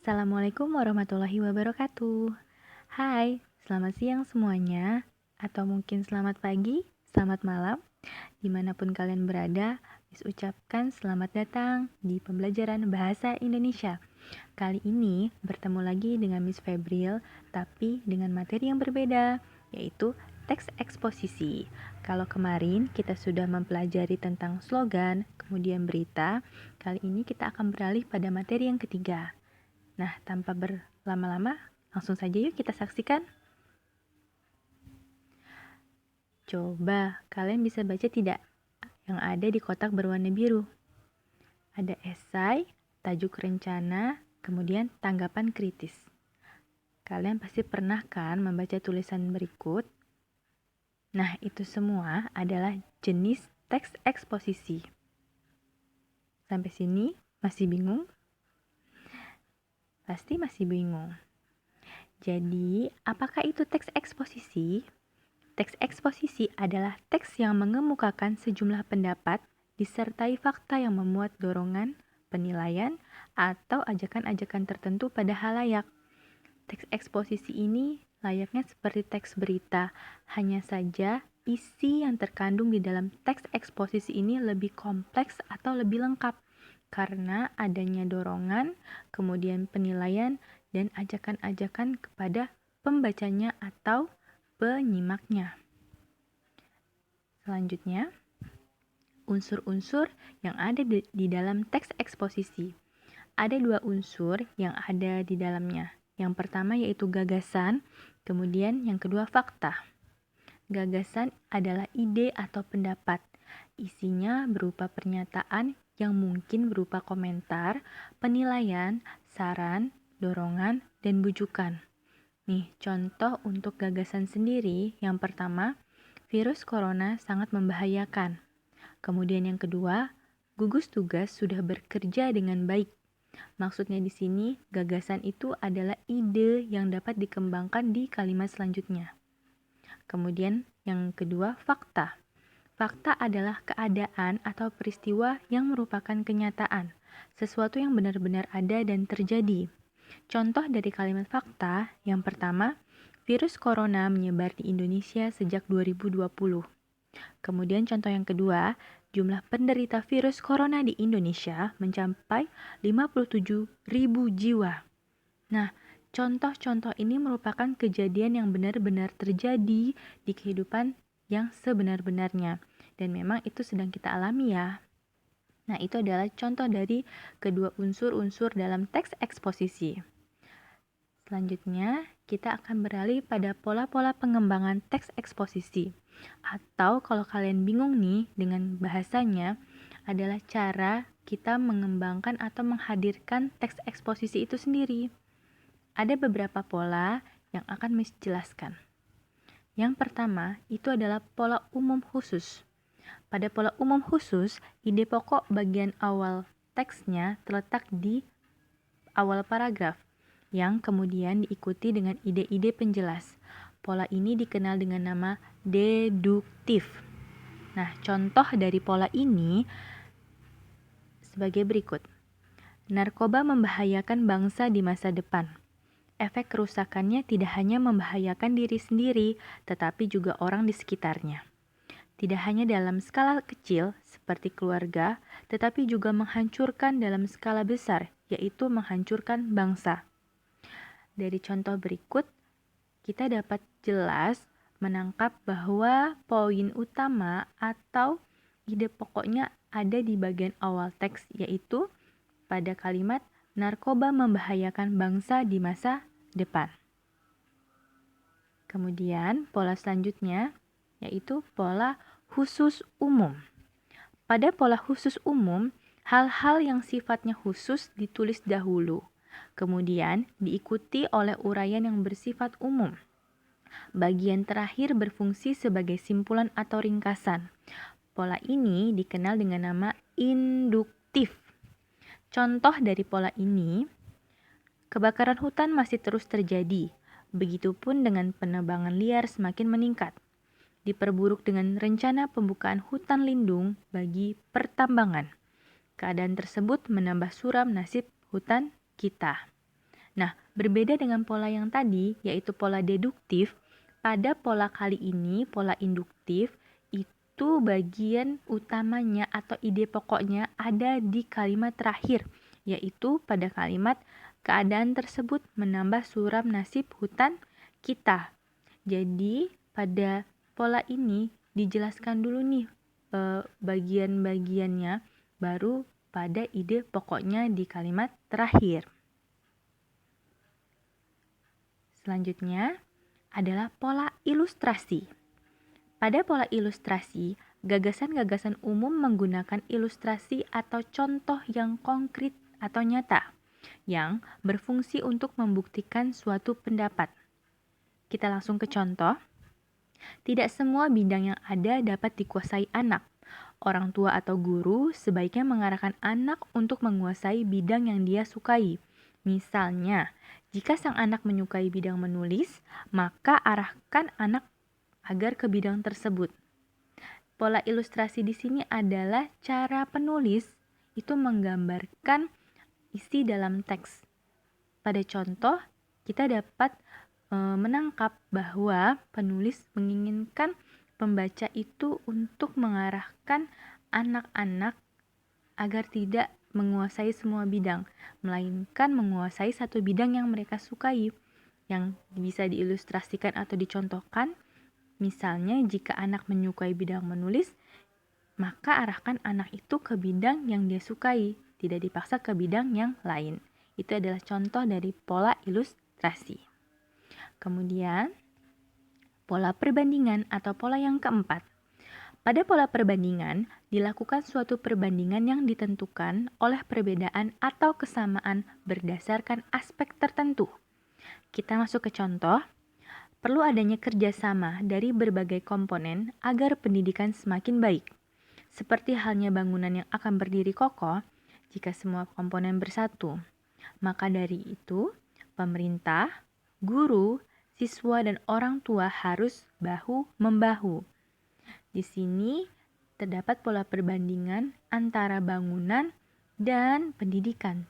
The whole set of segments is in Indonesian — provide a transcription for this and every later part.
Assalamualaikum warahmatullahi wabarakatuh. Hai, selamat siang semuanya, atau mungkin selamat pagi, selamat malam, dimanapun kalian berada. Miss ucapkan selamat datang di pembelajaran Bahasa Indonesia. Kali ini bertemu lagi dengan Miss Febril, tapi dengan materi yang berbeda, yaitu teks eksposisi. Kalau kemarin kita sudah mempelajari tentang slogan, kemudian berita, kali ini kita akan beralih pada materi yang ketiga. Nah, tanpa berlama-lama, langsung saja yuk kita saksikan. Coba, kalian bisa baca tidak yang ada di kotak berwarna biru? Ada esai, tajuk rencana, kemudian tanggapan kritis. Kalian pasti pernah kan membaca tulisan berikut? Nah, itu semua adalah jenis teks eksposisi. Sampai sini masih bingung? Pasti masih bingung. Jadi, apakah itu teks eksposisi? Teks eksposisi adalah teks yang mengemukakan sejumlah pendapat disertai fakta yang memuat dorongan, penilaian, atau ajakan-ajakan tertentu pada halayak. Teks eksposisi ini layaknya seperti teks berita, hanya saja isi yang terkandung di dalam teks eksposisi ini lebih kompleks atau lebih lengkap karena adanya dorongan, kemudian penilaian, dan ajakan-ajakan kepada pembacanya atau penyimaknya. Selanjutnya, unsur-unsur yang ada di dalam teks eksposisi. Ada dua unsur yang ada di dalamnya. Yang pertama yaitu gagasan, kemudian yang kedua fakta. Gagasan adalah ide atau pendapat. Isinya berupa pernyataan yang mungkin berupa komentar, penilaian, saran, dorongan, dan bujukan. Nih, contoh untuk gagasan sendiri, yang pertama, virus corona sangat membahayakan. Kemudian yang kedua, gugus tugas sudah bekerja dengan baik. Maksudnya di sini, gagasan itu adalah ide yang dapat dikembangkan di kalimat selanjutnya. Kemudian yang kedua, fakta. Fakta adalah keadaan atau peristiwa yang merupakan kenyataan, sesuatu yang benar-benar ada dan terjadi. Contoh dari kalimat fakta, yang pertama, virus corona menyebar di Indonesia sejak 2020. Kemudian contoh yang kedua, jumlah penderita virus corona di Indonesia mencapai 57.000 jiwa. Nah, contoh-contoh ini merupakan kejadian yang benar-benar terjadi di kehidupan yang sebenar-benarnya. Dan memang itu sedang kita alami ya. Nah, itu adalah contoh dari kedua unsur-unsur dalam teks eksposisi. Selanjutnya, kita akan beralih pada pola-pola pengembangan teks eksposisi. Atau kalau kalian bingung nih dengan bahasanya, adalah cara kita mengembangkan atau menghadirkan teks eksposisi itu sendiri. Ada beberapa pola yang akan Miss jelaskan. Yang pertama, itu adalah pola umum khusus. Pada pola umum khusus, ide pokok bagian awal teksnya terletak di awal paragraf, yang kemudian diikuti dengan ide-ide penjelas. Pola ini dikenal dengan nama deduktif. Nah, contoh dari pola ini sebagai berikut. Narkoba membahayakan bangsa di masa depan. Efek kerusakannya tidak hanya membahayakan diri sendiri, tetapi juga orang di sekitarnya. Tidak hanya dalam skala kecil seperti keluarga, tetapi juga menghancurkan dalam skala besar, yaitu menghancurkan bangsa. Dari contoh berikut, kita dapat jelas menangkap bahwa poin utama atau ide pokoknya ada di bagian awal teks, yaitu pada kalimat narkoba membahayakan bangsa di masa depan. Kemudian pola selanjutnya yaitu pola khusus umum. Pada pola khusus umum, hal-hal yang sifatnya khusus ditulis dahulu, kemudian diikuti oleh uraian yang bersifat umum. Bagian terakhir berfungsi sebagai simpulan atau ringkasan. Pola ini dikenal dengan nama induktif. Contoh dari pola ini, kebakaran hutan masih terus terjadi, begitupun dengan penebangan liar semakin meningkat. Diperburuk dengan rencana pembukaan hutan lindung bagi pertambangan. Keadaan tersebut menambah suram nasib hutan kita. Nah, berbeda dengan pola yang tadi, yaitu pola deduktif, pada pola kali ini, pola induktif, itu bagian utamanya atau ide pokoknya ada di kalimat terakhir, yaitu pada kalimat keadaan tersebut menambah suram nasib hutan kita. Jadi, pada pola ini dijelaskan dulu nih bagian-bagiannya, baru pada ide pokoknya di kalimat terakhir. Selanjutnya adalah pola ilustrasi. Pada pola ilustrasi, gagasan-gagasan umum menggunakan ilustrasi atau contoh yang konkret atau nyata yang berfungsi untuk membuktikan suatu pendapat. Kita langsung ke contoh. Tidak semua bidang yang ada dapat dikuasai anak. Orang tua atau guru sebaiknya mengarahkan anak untuk menguasai bidang yang dia sukai. Misalnya, jika sang anak menyukai bidang menulis, maka arahkan anak agar ke bidang tersebut. Pola ilustrasi di sini adalah cara penulis itu menggambarkan isi dalam teks. Pada contoh, kita dapat menangkap bahwa penulis menginginkan pembaca itu untuk mengarahkan anak-anak agar tidak menguasai semua bidang, melainkan menguasai satu bidang yang mereka sukai, yang bisa diilustrasikan atau dicontohkan. Misalnya, jika anak menyukai bidang menulis, maka arahkan anak itu ke bidang yang dia sukai, tidak dipaksa ke bidang yang lain. Itu adalah contoh dari pola ilustrasi. Kemudian, pola perbandingan atau pola yang keempat. Pada pola perbandingan, dilakukan suatu perbandingan yang ditentukan oleh perbedaan atau kesamaan berdasarkan aspek tertentu. Kita masuk ke contoh. Perlu adanya kerjasama dari berbagai komponen agar pendidikan semakin baik. Seperti halnya bangunan yang akan berdiri kokoh jika semua komponen bersatu. Maka dari itu, pemerintah, guru, siswa, dan orang tua harus bahu-membahu. Di sini terdapat pola perbandingan antara bangunan dan pendidikan.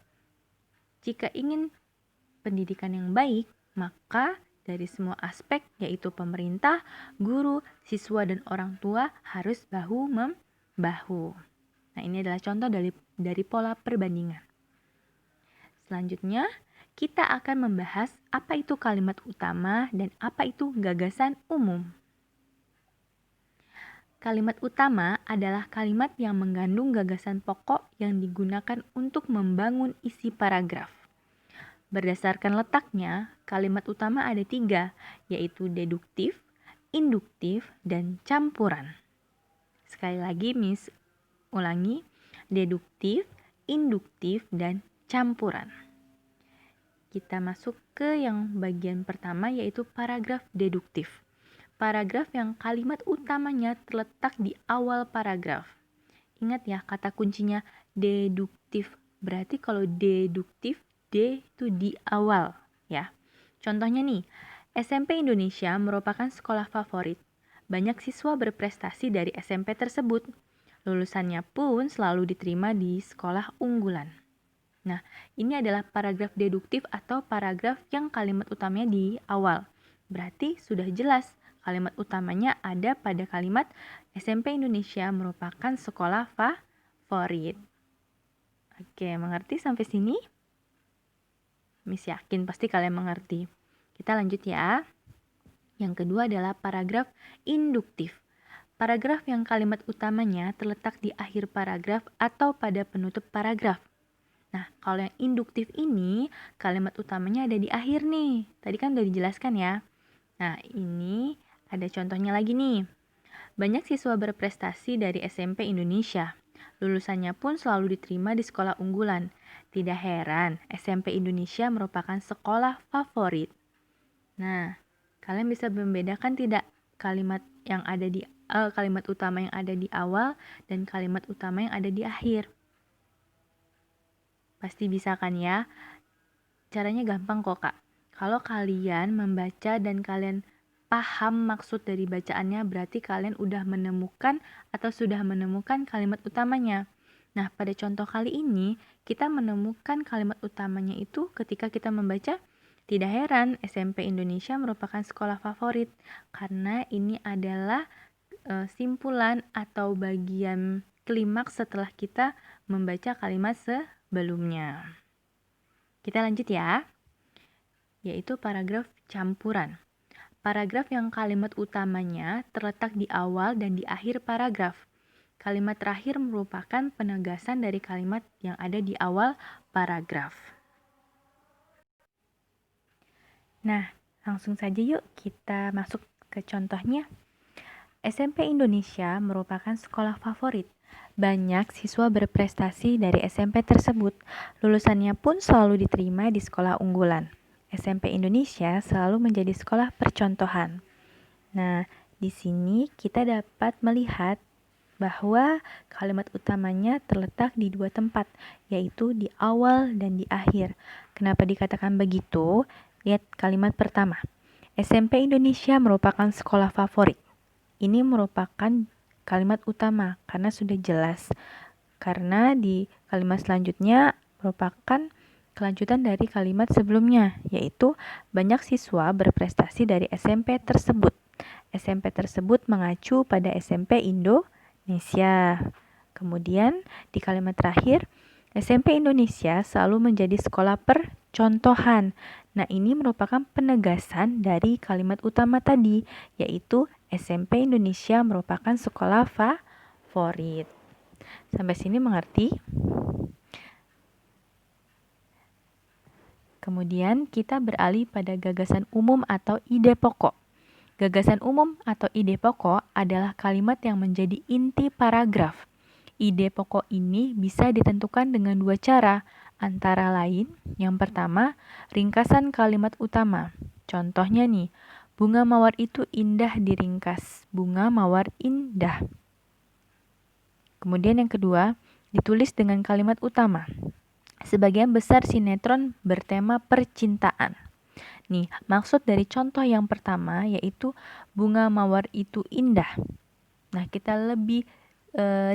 Jika ingin pendidikan yang baik, maka dari semua aspek yaitu pemerintah, guru, siswa, dan orang tua harus bahu-membahu. Nah, ini adalah contoh dari pola perbandingan. Selanjutnya, kita akan membahas apa itu kalimat utama dan apa itu gagasan umum. Kalimat utama adalah kalimat yang mengandung gagasan pokok yang digunakan untuk membangun isi paragraf. Berdasarkan letaknya, kalimat utama ada 3, yaitu deduktif, induktif, dan campuran. Sekali lagi, Miss ulangi, deduktif, induktif, dan campuran. Kita masuk ke yang bagian pertama, yaitu paragraf deduktif. Paragraf yang kalimat utamanya terletak di awal paragraf. Ingat ya, kata kuncinya deduktif. Berarti kalau deduktif, D itu di awal ya. Contohnya nih, SMP Indonesia merupakan sekolah favorit. Banyak siswa berprestasi dari SMP tersebut. Lulusannya pun selalu diterima di sekolah unggulan. Nah, ini adalah paragraf deduktif atau paragraf yang kalimat utamanya di awal. Berarti sudah jelas kalimat utamanya ada pada kalimat SMP Indonesia merupakan sekolah favorit. Oke, mengerti sampai sini? Miss yakin pasti kalian mengerti. Kita lanjut ya. Yang kedua adalah paragraf induktif. Paragraf yang kalimat utamanya terletak di akhir paragraf atau pada penutup paragraf. Nah, kalau yang induktif ini, kalimat utamanya ada di akhir nih. Tadi kan udah dijelaskan ya. Nah, ini ada contohnya lagi nih. Banyak siswa berprestasi dari SMP Indonesia. Lulusannya pun selalu diterima di sekolah unggulan. Tidak heran, SMP Indonesia merupakan sekolah favorit. Nah, kalian bisa membedakan tidak kalimat yang ada di kalimat utama yang ada di awal dan kalimat utama yang ada di akhir? Pasti bisa kan ya? Caranya gampang kok, Kak. Kalau kalian membaca dan kalian paham maksud dari bacaannya, berarti kalian udah menemukan atau sudah menemukan kalimat utamanya. Nah, pada contoh kali ini, kita menemukan kalimat utamanya itu ketika kita membaca. Tidak heran SMP Indonesia merupakan sekolah favorit, karena ini adalah simpulan atau bagian klimaks setelah kita membaca kalimat sebelumnya. Kita lanjut ya, yaitu paragraf campuran. Paragraf yang kalimat utamanya terletak di awal dan di akhir paragraf. Kalimat terakhir merupakan penegasan dari kalimat yang ada di awal paragraf. Nah, langsung saja yuk kita masuk ke contohnya. SMP Indonesia merupakan sekolah favorit. Banyak siswa berprestasi dari SMP tersebut. Lulusannya pun selalu diterima di sekolah unggulan. SMP Indonesia selalu menjadi sekolah percontohan. Nah, di sini kita dapat melihat bahwa kalimat utamanya terletak di dua tempat, yaitu di awal dan di akhir. Kenapa dikatakan begitu? Lihat kalimat pertama. SMP Indonesia merupakan sekolah favorit. Ini merupakan kalimat utama karena sudah jelas. Karena di kalimat selanjutnya merupakan kelanjutan dari kalimat sebelumnya, yaitu banyak siswa berprestasi dari SMP tersebut. SMP tersebut mengacu pada SMP Indonesia. Kemudian di kalimat terakhir, SMP Indonesia selalu menjadi sekolah percontohan. Nah, ini merupakan penegasan dari kalimat utama tadi, yaitu SMP Indonesia merupakan sekolah favorit. Sampai sini mengerti? Kemudian kita beralih pada gagasan umum atau ide pokok. Gagasan umum atau ide pokok adalah kalimat yang menjadi inti paragraf. Ide pokok ini bisa ditentukan dengan dua cara, antara lain, yang pertama, ringkasan kalimat utama. Contohnya nih, bunga mawar itu indah diringkas, bunga mawar indah. Kemudian yang kedua, ditulis dengan kalimat utama. Sebagian besar sinetron bertema percintaan. Nih, maksud dari contoh yang pertama yaitu bunga mawar itu indah. Nah, kita lebih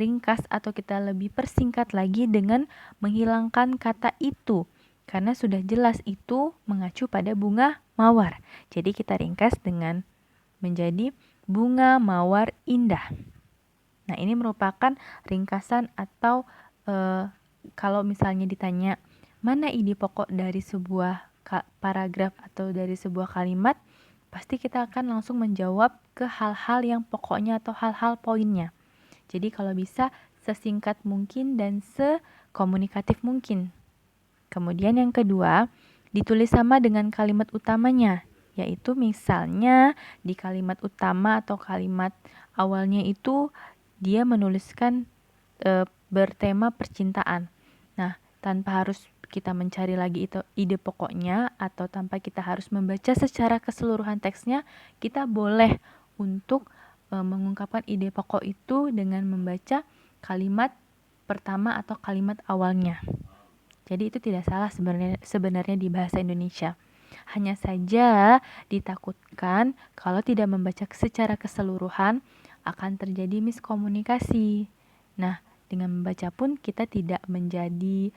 ringkas atau kita lebih persingkat lagi dengan menghilangkan kata itu, karena sudah jelas itu mengacu pada bunga mawar. Jadi kita ringkas dengan menjadi bunga mawar indah. Nah, ini merupakan ringkasan atau kalau misalnya ditanya mana ide pokok dari sebuah paragraf atau dari sebuah kalimat, pasti kita akan langsung menjawab ke hal-hal yang pokoknya atau hal-hal poinnya. Jadi kalau bisa sesingkat mungkin dan sekomunikatif mungkin. Kemudian yang kedua, ditulis sama dengan kalimat utamanya, yaitu misalnya di kalimat utama atau kalimat awalnya itu dia menuliskan bertema percintaan. Nah, tanpa harus kita mencari lagi itu ide pokoknya atau tanpa kita harus membaca secara keseluruhan teksnya, kita boleh untuk mengungkapkan ide pokok itu dengan membaca kalimat pertama atau kalimat awalnya. Jadi itu tidak salah sebenarnya di bahasa Indonesia. Hanya saja ditakutkan kalau tidak membaca secara keseluruhan akan terjadi miskomunikasi. Nah, dengan membaca pun kita tidak menjadi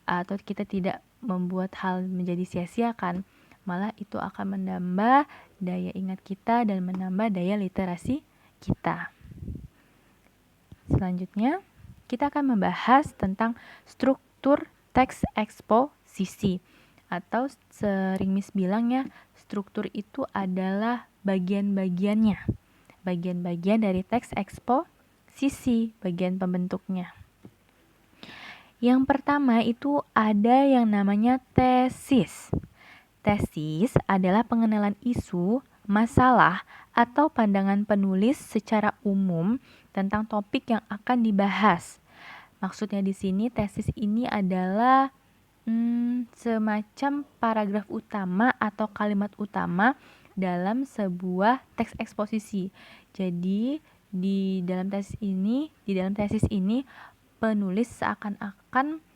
atau kita tidak membuat hal menjadi sia-sia kan. Malah itu akan menambah daya ingat kita dan menambah daya literasi kita. Selanjutnya, kita akan membahas tentang struktur teks eksposisi. Atau sering Miss bilang ya, struktur itu adalah bagian-bagiannya. Bagian-bagian dari teks eksposisi, bagian pembentuknya. Yang pertama itu ada yang namanya tesis. Tesis adalah pengenalan isu, masalah, atau pandangan penulis secara umum tentang topik yang akan dibahas. Maksudnya di sini tesis ini adalah semacam paragraf utama atau kalimat utama dalam sebuah teks eksposisi. Jadi di dalam tesis ini penulis seakan-akan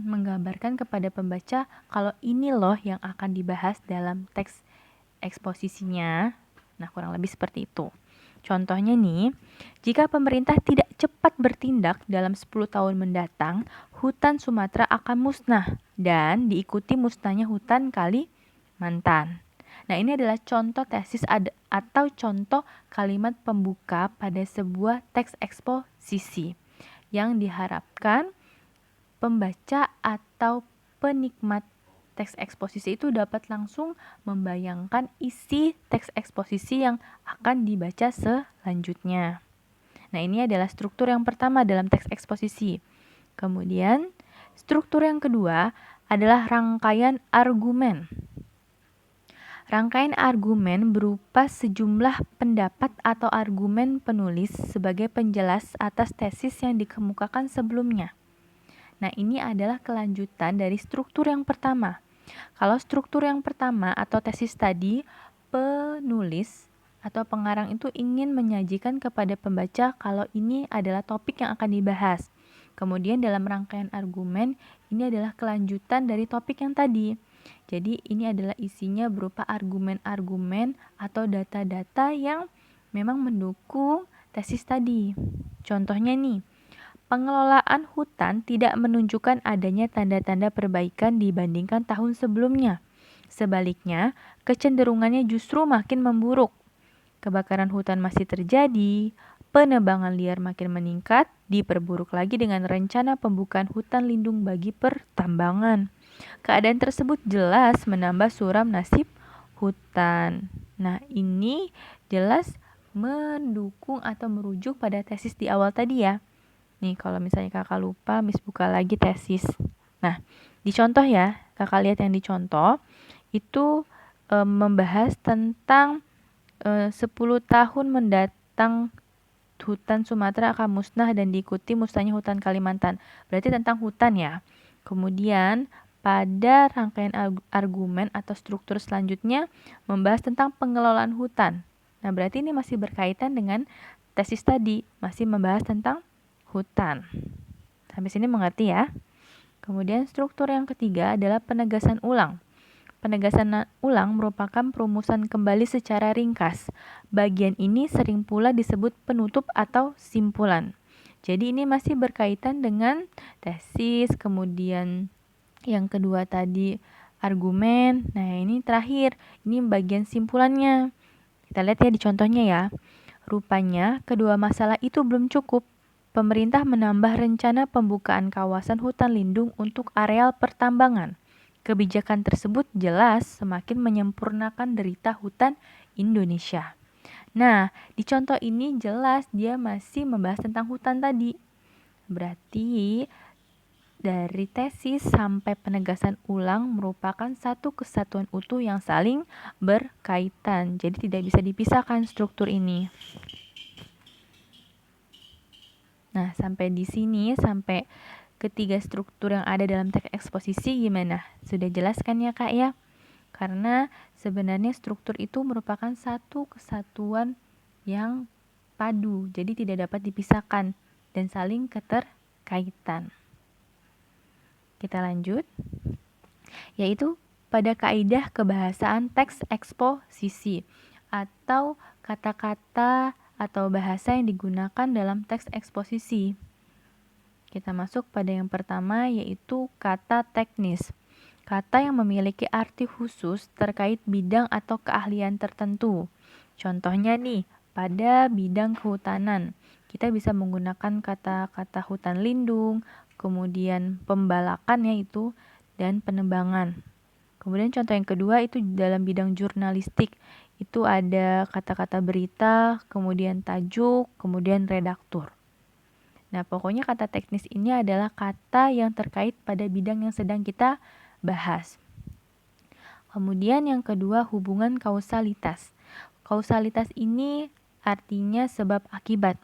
menggambarkan kepada pembaca kalau ini loh yang akan dibahas dalam teks eksposisinya. Nah, kurang lebih seperti itu. Contohnya nih, jika pemerintah tidak cepat bertindak dalam 10 tahun mendatang, hutan Sumatera akan musnah dan diikuti musnahnya hutan Kalimantan. Nah, ini adalah contoh tesis atau contoh kalimat pembuka pada sebuah teks eksposisi yang diharapkan pembaca atau penikmat teks eksposisi itu dapat langsung membayangkan isi teks eksposisi yang akan dibaca selanjutnya. Nah, ini adalah struktur yang pertama dalam teks eksposisi. Kemudian, struktur yang kedua adalah rangkaian argumen. Rangkaian argumen berupa sejumlah pendapat atau argumen penulis sebagai penjelas atas tesis yang dikemukakan sebelumnya. Nah, ini adalah kelanjutan dari struktur yang pertama. Kalau struktur yang pertama atau tesis tadi, penulis atau pengarang itu ingin menyajikan kepada pembaca kalau ini adalah topik yang akan dibahas. Kemudian dalam rangkaian argumen, ini adalah kelanjutan dari topik yang tadi. Jadi ini adalah isinya berupa argumen-argumen atau data-data yang memang mendukung tesis tadi. Contohnya nih, pengelolaan hutan tidak menunjukkan adanya tanda-tanda perbaikan dibandingkan tahun sebelumnya. Sebaliknya, kecenderungannya justru makin memburuk. Kebakaran hutan masih terjadi, penebangan liar makin meningkat, diperburuk lagi dengan rencana pembukaan hutan lindung bagi pertambangan. Keadaan tersebut jelas menambah suram nasib hutan. Nah, ini jelas mendukung atau merujuk pada tesis di awal tadi ya. Nih, kalau misalnya kakak lupa, Miss buka lagi tesis. Nah, di contoh ya, kakak lihat yang dicontoh, itu membahas tentang 10 tahun mendatang hutan Sumatera akan musnah dan diikuti musnahnya hutan Kalimantan. Berarti tentang hutan ya. Kemudian, pada rangkaian argumen atau struktur selanjutnya, membahas tentang pengelolaan hutan. Nah, berarti ini masih berkaitan dengan tesis tadi, masih membahas tentang hutan. Sampai sini mengerti ya. Kemudian struktur yang ketiga adalah penegasan ulang. Penegasan ulang merupakan perumusan kembali secara ringkas. Bagian ini sering pula disebut penutup atau simpulan. Jadi ini masih berkaitan dengan tesis, kemudian yang kedua tadi argumen. Nah, ini terakhir, ini bagian simpulannya. Kita lihat ya di contohnya ya. Rupanya kedua masalah itu belum cukup. Pemerintah menambah rencana pembukaan kawasan hutan lindung untuk areal pertambangan. Kebijakan tersebut jelas semakin menyempurnakan derita hutan Indonesia. Nah, di contoh ini jelas dia masih membahas tentang hutan tadi. Berarti dari tesis sampai penegasan ulang merupakan satu kesatuan utuh yang saling berkaitan. Jadi tidak bisa dipisahkan struktur ini. Nah, sampai di sini, sampai ketiga struktur yang ada dalam teks eksposisi gimana? Sudah jelas kan ya Kak ya? Karena sebenarnya struktur itu merupakan satu kesatuan yang padu, jadi tidak dapat dipisahkan dan saling keterkaitan. Kita lanjut, yaitu pada kaidah kebahasaan teks eksposisi atau kata-kata atau bahasa yang digunakan dalam teks eksposisi. Kita masuk pada yang pertama, yaitu kata teknis. Kata yang memiliki arti khusus terkait bidang atau keahlian tertentu. Contohnya nih, pada bidang kehutanan, kita bisa menggunakan kata-kata hutan lindung, kemudian pembalakan yaitu, dan penebangan. Kemudian contoh yang kedua itu dalam bidang jurnalistik, itu ada kata-kata berita, kemudian tajuk, kemudian redaktur. Nah, pokoknya kata teknis ini adalah kata yang terkait pada bidang yang sedang kita bahas. Kemudian yang kedua, hubungan kausalitas. Kausalitas ini artinya sebab akibat.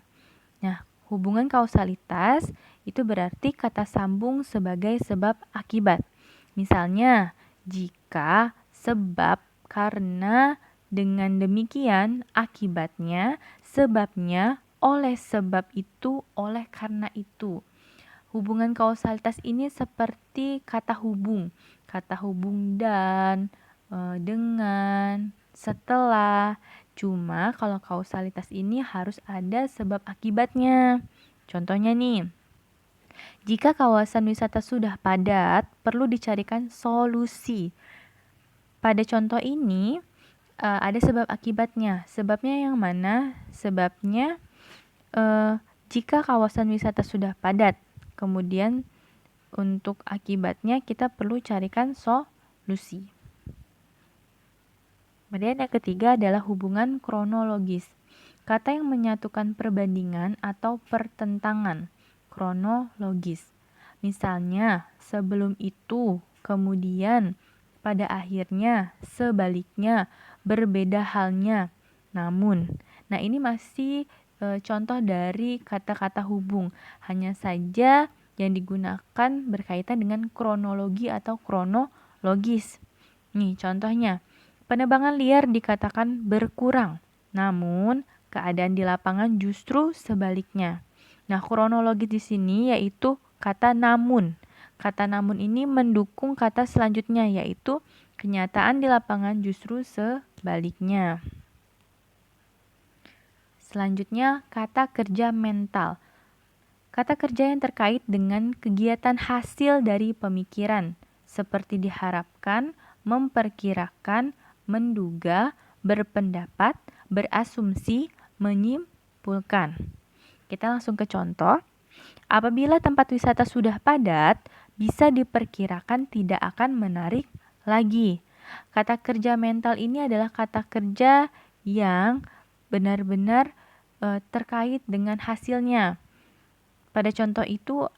Nah, hubungan kausalitas itu berarti kata sambung sebagai sebab akibat. Misalnya, jika, sebab, karena, dengan demikian, akibatnya, sebabnya, oleh sebab itu, oleh karena itu. Hubungan kausalitas ini seperti kata hubung dan, dengan, setelah. Cuma kalau kausalitas ini harus ada sebab akibatnya. Contohnya nih, jika kawasan wisata sudah padat, perlu dicarikan solusi. Pada contoh ini, ada sebab akibatnya. Sebabnya yang mana? Sebabnya jika kawasan wisata sudah padat. Kemudian untuk akibatnya kita perlu carikan solusi. Kemudian yang ketiga adalah hubungan kronologis. Kata yang menyatukan perbandingan atau pertentangan kronologis. Misalnya, sebelum itu, kemudian, pada akhirnya, sebaliknya, berbeda halnya, namun. Nah, ini masih contoh dari kata-kata hubung. Hanya saja yang digunakan berkaitan dengan kronologi atau kronologis. Nih, contohnya, penebangan liar dikatakan berkurang, namun keadaan di lapangan justru sebaliknya. Nah, kronologis di sini yaitu kata namun. Kata namun ini mendukung kata selanjutnya yaitu kenyataan di lapangan justru sebaliknya. Selanjutnya, kata kerja mental. Kata kerja yang terkait dengan kegiatan hasil dari pemikiran, seperti diharapkan, memperkirakan, menduga, berpendapat, berasumsi, menyimpulkan. Kita langsung ke contoh. Apabila tempat wisata sudah padat, bisa diperkirakan tidak akan menarik lagi. Kata kerja mental ini adalah kata kerja yang benar-benar terkait dengan hasilnya. Pada contoh itu,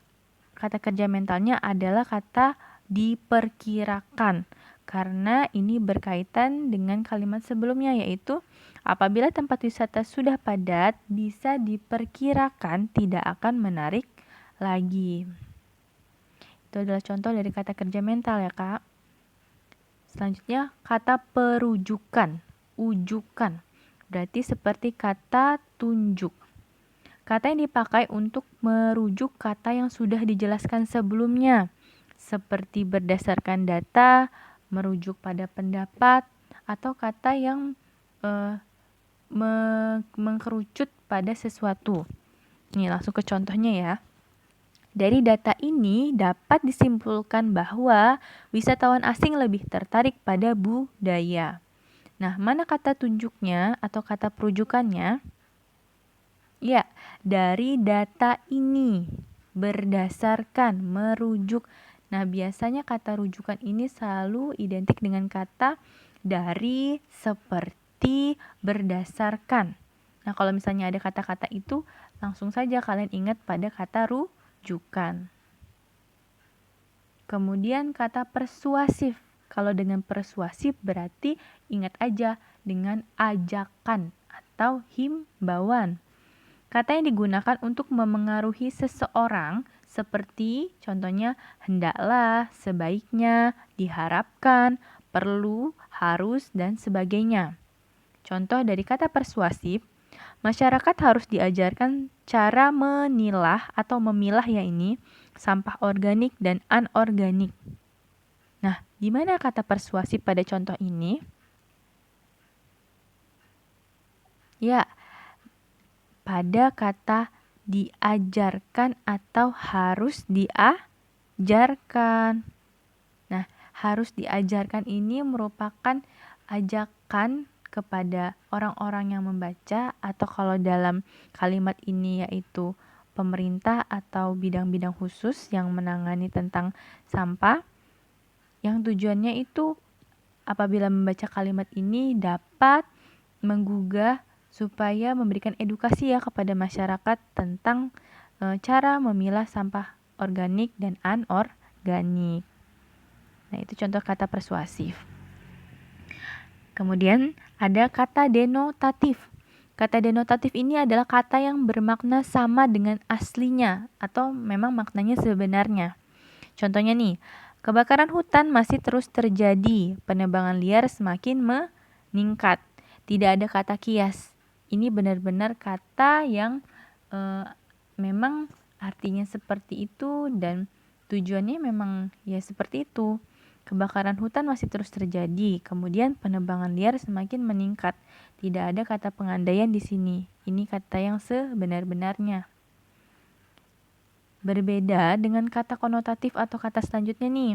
kata kerja mentalnya adalah kata diperkirakan. Karena ini berkaitan dengan kalimat sebelumnya yaitu apabila tempat wisata sudah padat, bisa diperkirakan tidak akan menarik lagi. Itu adalah contoh dari kata kerja mental ya, Kak. Selanjutnya, kata perujukan, ujukan. Berarti seperti kata tunjuk. Kata yang dipakai untuk merujuk kata yang sudah dijelaskan sebelumnya, seperti berdasarkan data, merujuk pada pendapat, atau kata yang mengkerucut pada sesuatu. Nih, langsung ke contohnya ya. Dari data ini dapat disimpulkan bahwa wisatawan asing lebih tertarik pada budaya. Nah, mana kata tunjuknya atau kata perujukannya? Ya, dari data ini, berdasarkan, merujuk. Nah, biasanya kata rujukan ini selalu identik dengan kata dari, seperti, berdasarkan. Nah, kalau misalnya ada kata-kata itu, langsung saja kalian ingat pada kata rujukan. Kemudian kata persuasif. Kalau dengan persuasif berarti ingat aja dengan ajakan atau himbauan. Kata yang digunakan untuk memengaruhi seseorang seperti contohnya hendaklah, sebaiknya, diharapkan, perlu, harus, dan sebagainya. Contoh dari kata persuasif, masyarakat harus diajarkan cara memilah atau memilah ya ini sampah organik dan anorganik. Nah, di mana kata persuasif pada contoh ini? Ya, pada kata diajarkan atau harus diajarkan. Nah, harus diajarkan ini merupakan ajakan kepada orang-orang yang membaca atau kalau dalam kalimat ini yaitu pemerintah atau bidang-bidang khusus yang menangani tentang sampah yang tujuannya itu apabila membaca kalimat ini dapat menggugah supaya memberikan edukasi ya kepada masyarakat tentang cara memilah sampah organik dan anorganik. Nah, itu contoh kata persuasif. Kemudian ada kata denotatif. Kata denotatif ini adalah kata yang bermakna sama dengan aslinya atau memang maknanya sebenarnya. Contohnya nih, kebakaran hutan masih terus terjadi, penebangan liar semakin meningkat. Tidak ada kata kias. Ini benar-benar kata yang memang artinya seperti itu dan tujuannya memang ya seperti itu. Kebakaran hutan masih terus terjadi, kemudian penebangan liar semakin meningkat. Tidak ada kata pengandaian di sini. Ini kata yang sebenar-benarnya. Berbeda dengan kata konotatif atau kata selanjutnya nih,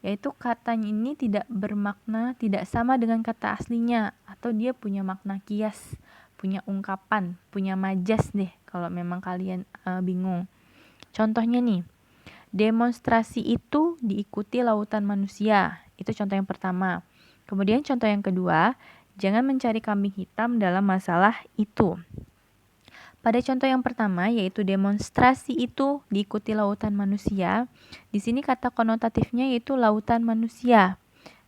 yaitu katanya ini tidak bermakna, tidak sama dengan kata aslinya, atau dia punya makna kias, punya ungkapan, punya majas deh kalau memang kalian bingung. Contohnya nih, demonstrasi itu diikuti lautan manusia. Itu contoh yang pertama. Kemudian contoh yang kedua, jangan mencari kambing hitam dalam masalah itu. Pada contoh yang pertama, yaitu demonstrasi itu diikuti lautan manusia. Di sini kata konotatifnya yaitu lautan manusia.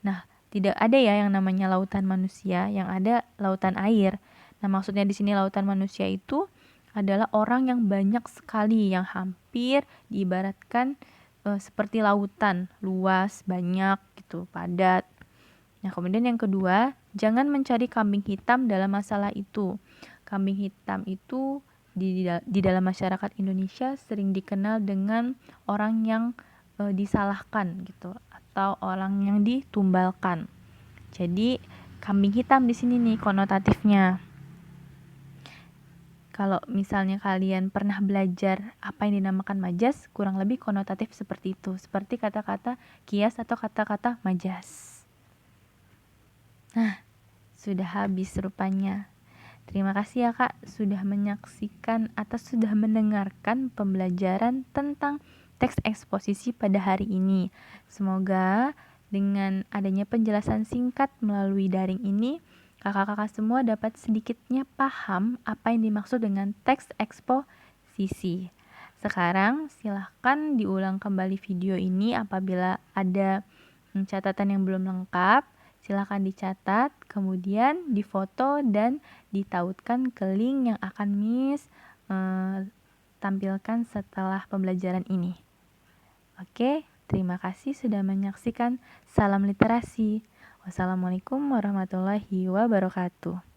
Nah, tidak ada ya yang namanya lautan manusia, yang ada lautan air. Nah, maksudnya di sini lautan manusia itu adalah orang yang banyak sekali, yang hampir diibaratkan seperti lautan, luas, banyak gitu, padat. Nah, kemudian yang kedua, jangan mencari kambing hitam dalam masalah itu. Kambing hitam itu di dalam masyarakat Indonesia sering dikenal dengan orang yang disalahkan gitu, atau orang yang ditumbalkan. Jadi, kambing hitam di sini nih konotatifnya. Kalau misalnya kalian pernah belajar apa yang dinamakan majas, kurang lebih konotatif seperti itu, seperti kata-kata kias atau kata-kata majas. Nah, sudah habis rupanya. Terima kasih ya Kak sudah menyaksikan atau sudah mendengarkan pembelajaran tentang teks eksposisi pada hari ini. Semoga dengan adanya penjelasan singkat melalui daring ini, kakak-kakak semua dapat sedikitnya paham apa yang dimaksud dengan teks eksposisi. Sekarang silahkan diulang kembali video ini apabila ada catatan yang belum lengkap. Silahkan dicatat, kemudian difoto dan ditautkan ke link yang akan Miss tampilkan setelah pembelajaran ini. Oke, terima kasih sudah menyaksikan. Salam literasi. Wassalamualaikum warahmatullahi wabarakatuh.